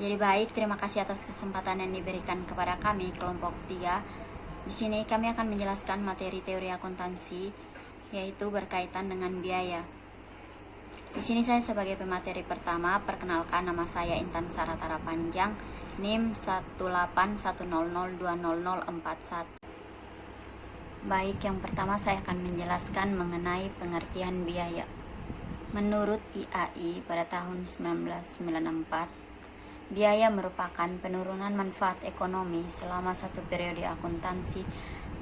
Jadi baik, terima kasih atas kesempatan yang diberikan kepada kami, kelompok 3. Di sini kami akan menjelaskan materi teori akuntansi, yaitu berkaitan dengan biaya. Di sini saya sebagai pemateri pertama, perkenalkan nama saya Intan Saratara Panjang, NIM 18100200041. Baik, yang pertama saya akan menjelaskan mengenai pengertian biaya. Menurut IAI pada tahun 1994, biaya merupakan penurunan manfaat ekonomi selama satu periode akuntansi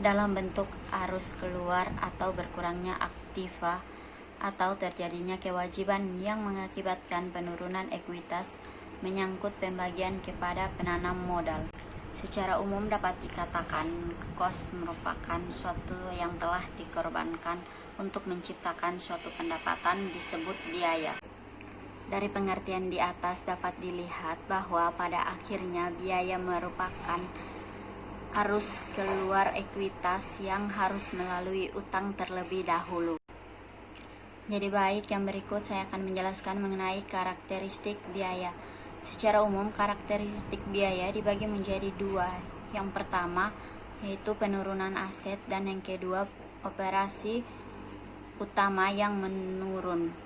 dalam bentuk arus keluar atau berkurangnya aktiva atau terjadinya kewajiban yang mengakibatkan penurunan ekuitas menyangkut pembagian kepada penanam modal. Secara umum dapat dikatakan kos merupakan suatu yang telah dikorbankan untuk menciptakan suatu pendapatan disebut biaya. Dari pengertian di atas dapat dilihat bahwa pada akhirnya biaya merupakan arus keluar ekuitas yang harus melalui utang terlebih dahulu. Jadi baik, yang berikut saya akan menjelaskan mengenai karakteristik biaya. Secara umum, karakteristik biaya dibagi menjadi dua. Yang pertama yaitu penurunan aset, dan yang kedua operasi utama yang menurun.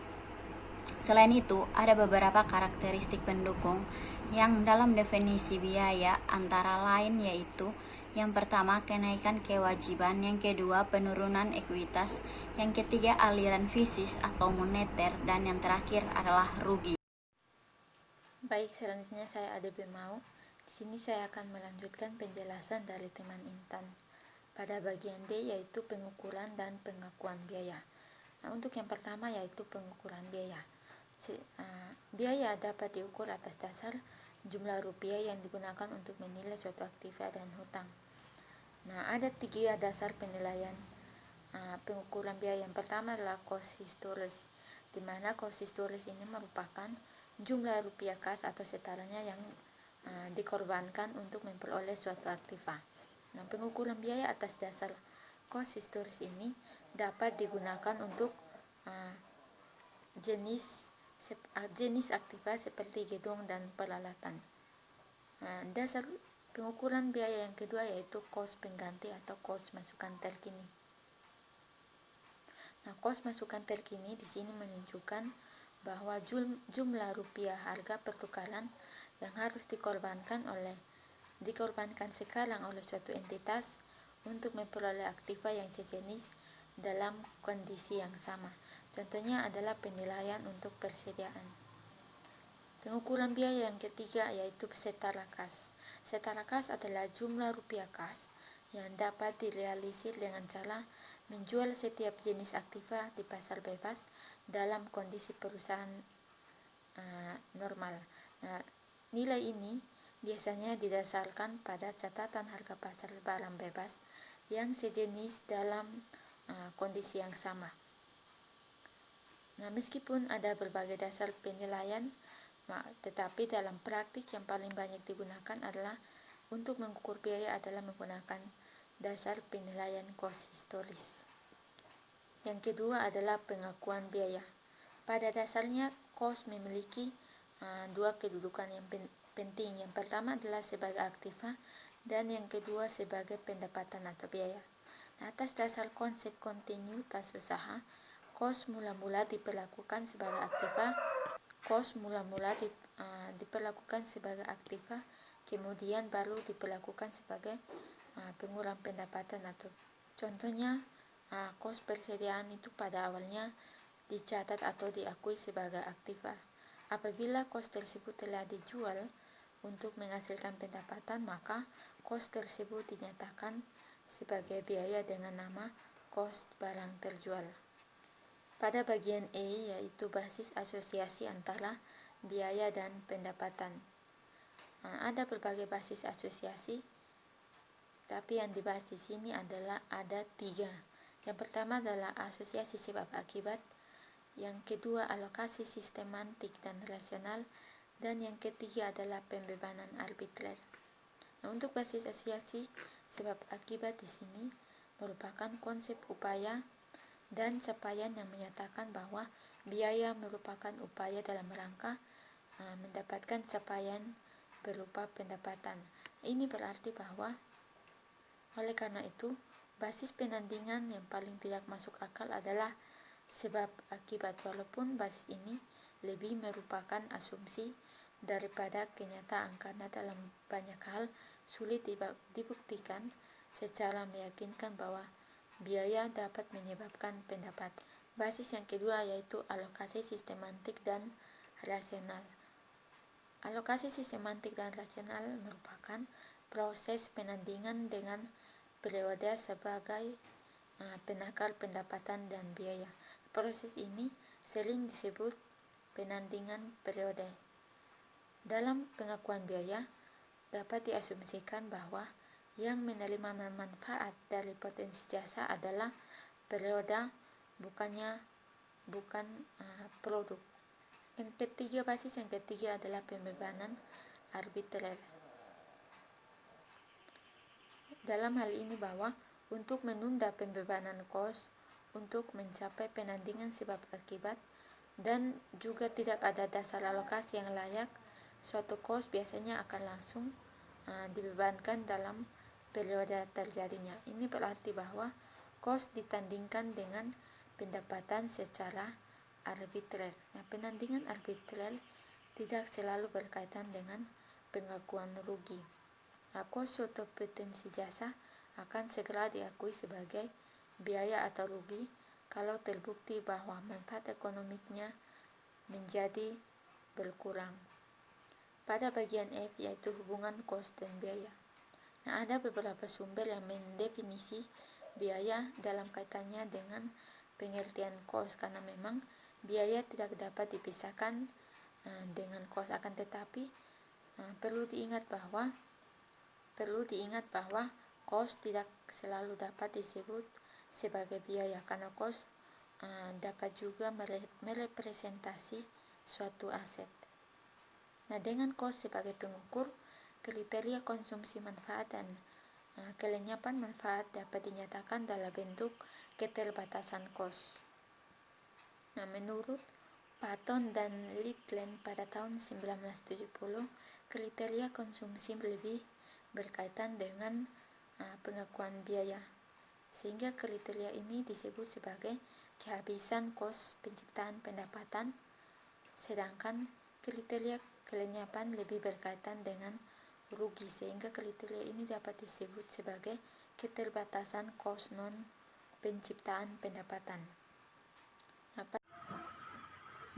Selain itu, ada beberapa karakteristik pendukung yang dalam definisi biaya antara lain yaitu yang pertama kenaikan kewajiban, yang kedua penurunan ekuitas, yang ketiga aliran fisis atau moneter, dan yang terakhir adalah rugi. Baik, selanjutnya saya Ade Mau. Di sini saya akan melanjutkan penjelasan dari teman Intan pada bagian D, yaitu pengukuran dan pengakuan biaya. Nah, untuk yang pertama yaitu pengukuran biaya. Biaya dapat diukur atas dasar jumlah rupiah yang digunakan untuk menilai suatu aktiva dan hutang. Nah, ada 3 dasar penilaian pengukuran biaya. Yang pertama adalah cost historis, di mana cost historis ini merupakan jumlah rupiah kas atau setaranya yang dikorbankan untuk memperoleh suatu aktiva. Nah, pengukuran biaya atas dasar cost historis ini dapat digunakan untuk jenis aktiva seperti gedung dan peralatan. Dasar pengukuran biaya yang kedua yaitu kos pengganti atau kos masukan terkini. Nah, kos masukan terkini di sini menunjukkan bahwa jumlah rupiah harga pertukaran yang harus dikorbankan sekarang oleh suatu entitas untuk memperoleh aktiva yang sejenis dalam kondisi yang sama. Contohnya adalah penilaian untuk persediaan. Pengukuran biaya yang ketiga yaitu setara kas. Setara kas adalah jumlah rupiah kas yang dapat direalisir dengan cara menjual setiap jenis aktiva di pasar bebas dalam kondisi perusahaan normal. Nah, nilai ini biasanya didasarkan pada catatan harga pasar barang bebas yang sejenis dalam kondisi yang sama. Nah, meskipun ada berbagai dasar penilaian, tetapi dalam praktik yang paling banyak digunakan adalah untuk mengukur biaya adalah menggunakan dasar penilaian cost historis. Yang kedua adalah pengakuan biaya. Pada dasarnya, cost memiliki 2 kedudukan yang penting. Yang pertama adalah sebagai aktiva dan yang kedua sebagai pendapatan atau biaya. Nah, atas dasar konsep kontinuitas usaha, cost mula-mula diperlakukan sebagai aktiva, diperlakukan sebagai aktiva, kemudian baru diperlakukan sebagai pengurang pendapatan atau contohnya kos persediaan itu pada awalnya dicatat atau diakui sebagai aktiva. Apabila kos tersebut telah dijual untuk menghasilkan pendapatan, maka kos tersebut dinyatakan sebagai biaya dengan nama kos barang terjual. Pada bagian E yaitu basis asosiasi antara biaya dan pendapatan. Ada berbagai basis asosiasi, tapi yang dibahas di sini adalah ada 3. Yang pertama adalah asosiasi sebab akibat, yang kedua alokasi sistematik dan rasional, dan yang ketiga adalah pembebanan arbitrer. Nah, untuk basis asosiasi sebab akibat di sini merupakan konsep upaya dan capaian yang menyatakan bahwa biaya merupakan upaya dalam rangka mendapatkan capaian berupa pendapatan. Ini berarti bahwa oleh karena itu, basis penandingan yang paling tidak masuk akal adalah sebab akibat, walaupun basis ini lebih merupakan asumsi daripada kenyataan karena dalam banyak hal sulit dibuktikan secara meyakinkan bahwa biaya dapat menyebabkan pendapat. Basis yang kedua yaitu alokasi sistematik dan rasional. Alokasi sistematik dan rasional merupakan proses penandingan dengan periode sebagai penakar pendapatan dan biaya. Proses ini sering disebut penandingan periode. Dalam pengakuan biaya, dapat diasumsikan bahwa yang menerima manfaat dari potensi jasa adalah periode, bukan produk. Basis yang ketiga adalah pembebanan arbitrer. Dalam hal ini bahwa untuk menunda pembebanan kos untuk mencapai penandingan sebab akibat dan juga tidak ada dasar alokasi yang layak, suatu kos biasanya akan langsung dibebankan dalam periode terjadinya. Ini berarti bahwa kos ditandingkan dengan pendapatan secara arbitrer. Nah, penandingan arbitrer tidak selalu berkaitan dengan pengakuan rugi. Nah, kos suatu potensi jasa akan segera diakui sebagai biaya atau rugi kalau terbukti bahwa manfaat ekonomiknya menjadi berkurang. Pada bagian F yaitu hubungan kos dan biaya. Nah, ada beberapa sumber yang mendefinisi biaya dalam kaitannya dengan pengertian kos karena memang biaya tidak dapat dipisahkan dengan kos, akan tetapi perlu diingat bahwa kos tidak selalu dapat disebut sebagai biaya karena kos dapat juga merepresentasi suatu aset. Nah, dengan kos sebagai pengukur, kriteria konsumsi manfaat dan kelenyapan manfaat dapat dinyatakan dalam bentuk keterbatasan kos. Nah, menurut Patton dan Littland pada tahun 1970, kriteria konsumsi lebih berkaitan dengan pengakuan biaya, sehingga kriteria ini disebut sebagai kehabisan kos penciptaan pendapatan, sedangkan kriteria kelenyapan lebih berkaitan dengan rugi, sehingga kriteria ini dapat disebut sebagai keterbatasan kos non penciptaan pendapatan.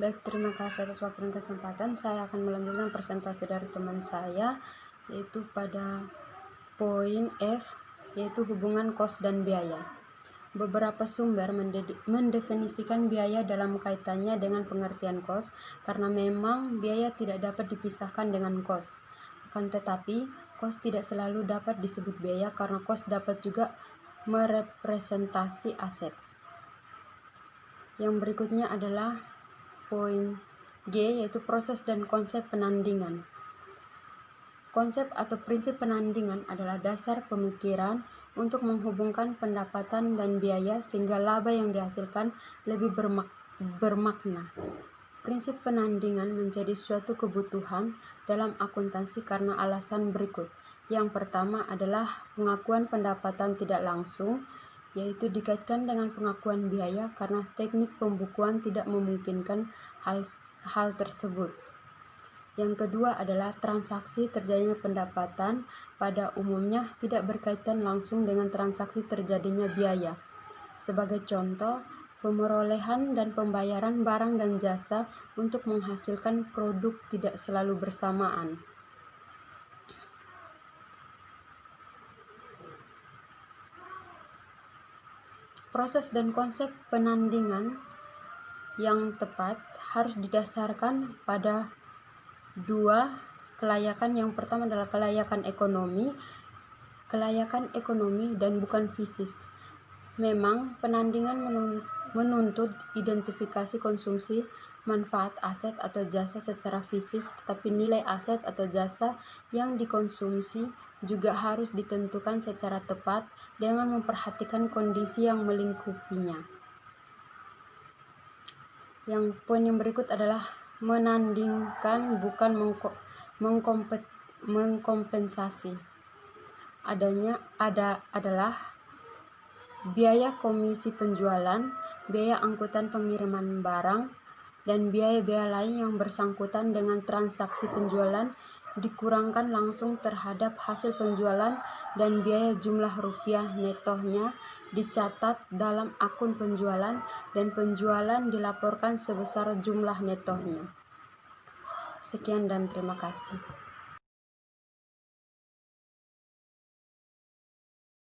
Baik, terima kasih atas waktu dan kesempatan. Saya akan melanjutkan presentasi dari teman saya, yaitu pada poin F, yaitu hubungan kos dan biaya. Beberapa sumber mendefinisikan biaya dalam kaitannya dengan pengertian kos, karena memang biaya tidak dapat dipisahkan dengan kos. Akan tetapi, kos tidak selalu dapat disebut biaya karena kos dapat juga merepresentasi aset. Yang berikutnya adalah poin G, yaitu proses dan konsep penandingan. Konsep atau prinsip penandingan adalah dasar pemikiran untuk menghubungkan pendapatan dan biaya sehingga laba yang dihasilkan lebih bermakna. Prinsip penandingan menjadi suatu kebutuhan dalam akuntansi karena alasan berikut. Yang pertama adalah pengakuan pendapatan tidak langsung, yaitu dikaitkan dengan pengakuan biaya karena teknik pembukuan tidak memungkinkan hal tersebut. Yang kedua adalah transaksi terjadinya pendapatan pada umumnya tidak berkaitan langsung dengan transaksi terjadinya biaya. Sebagai contoh, pemerolehan dan pembayaran barang dan jasa untuk menghasilkan produk tidak selalu bersamaan. Proses dan konsep penandingan yang tepat harus didasarkan pada dua kelayakan. Yang pertama adalah kelayakan ekonomi dan bukan fisik. Memang penandingan menuntut identifikasi konsumsi manfaat aset atau jasa secara fisik, tetapi nilai aset atau jasa yang dikonsumsi juga harus ditentukan secara tepat dengan memperhatikan kondisi yang melingkupinya. Yang poin yang berikut adalah menandingkan bukan mengkompensasi adalah biaya komisi penjualan, biaya angkutan pengiriman barang, dan biaya-biaya lain yang bersangkutan dengan transaksi penjualan dikurangkan langsung terhadap hasil penjualan, dan biaya jumlah rupiah netonya dicatat dalam akun penjualan dan penjualan dilaporkan sebesar jumlah netonya. Sekian dan terima kasih.